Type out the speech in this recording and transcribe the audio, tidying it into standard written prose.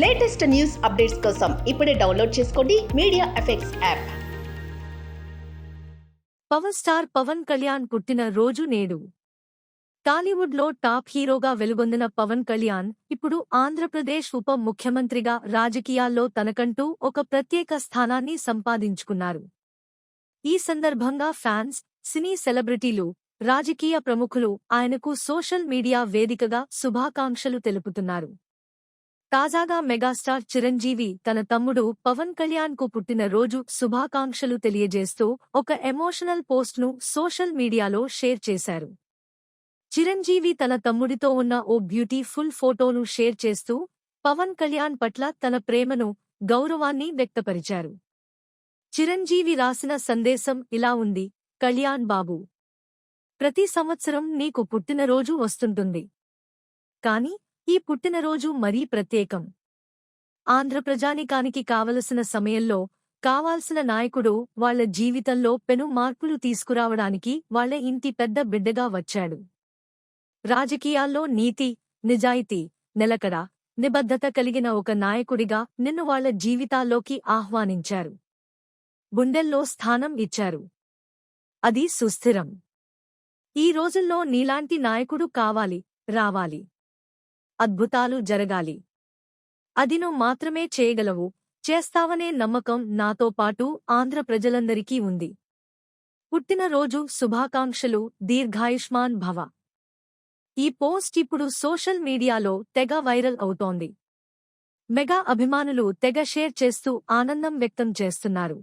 Latest news updates కోసం ఇప్పుడే download చేసుకోండి media effects app. Power star Pawan Kalyan పుట్టిన రోజు నేడు. టాలీవుడ్లో టాప్ హీరోగా వెలుగొందిన పవన్ కళ్యాణ్ ఇప్పుడు ఆంధ్రప్రదేశ్ ఉప ముఖ్యమంత్రిగా రాజకీయాల్లో తనకంటూ ఒక ప్రత్యేక స్థానాన్ని సంపాదించుకున్నారు. ఈ సందర్భంగా ఫ్యాన్స్, సినీ సెలబ్రిటీలు, రాజకీయ ప్రముఖులు ఆయనకు సోషల్ మీడియా వేదికగా శుభాకాంక్షలు తెలుపుతున్నారు. తాజాగా మెగాస్టార్ చిరంజీవి తన తమ్ముడు పవన్ కళ్యాణ్ కు పుట్టిన రోజు శుభాకాంక్షలు తెలియజేస్తూ ఒక ఎమోషనల్ పోస్ట్ను సోషల్ మీడియాలో షేర్ చేశారు. చిరంజీవి తన తమ్ముడితో ఉన్న ఓ బ్యూటిఫుల్ ఫోటోను షేర్ చేస్తూ పవన్ కళ్యాణ్ పట్ల తన ప్రేమను, గౌరవాన్ని వ్యక్తపరిచారు. చిరంజీవి రాసిన సందేశం ఇలా ఉంది: కళ్యాణ్ బాబూ, ప్రతి సంవత్సరం నీకు పుట్టినరోజు వస్తుంటుంది. కాని ఈ పుట్టినరోజు మరీ ప్రత్యేకం. ఆంధ్ర ప్రజానీకానికి కావలసిన సమయంలో కావాల్సిన నాయకుడు వాళ్ల జీవితంలో పెను మార్పులు తీసుకురావడానికి వాళ్ల ఇంటి పెద్ద బిడ్డగా వచ్చాడు. రాజకీయాల్లో నీతి, నిజాయితీ, నిలకడ, నిబద్ధత కలిగిన ఒక నాయకుడిగా నిన్ను వాళ్ల జీవితాల్లోకి ఆహ్వానించారు. గుండెల్లో స్థానం ఇచ్చారు. అది సుస్థిరం. ఈ రోజుల్లో నీలాంటి నాయకుడు కావాలి, రావాలి. అద్భుతాలు జరగాలి. అది నువ్వు మాత్రమే చేయగలవు, చేస్తావనే నమ్మకం నాతో పాటు ఆంధ్ర ప్రజలందరికీ ఉంది. పుట్టినరోజు శుభాకాంక్షలు, దీర్ఘాయుష్మాన్ భవ. ఈ పోస్ట్ ఇప్పుడు సోషల్ మీడియాలో తెగ వైరల్ అవుతోంది. మెగా అభిమానులు తెగ షేర్ చేస్తూ ఆనందం వ్యక్తం చేస్తున్నారు.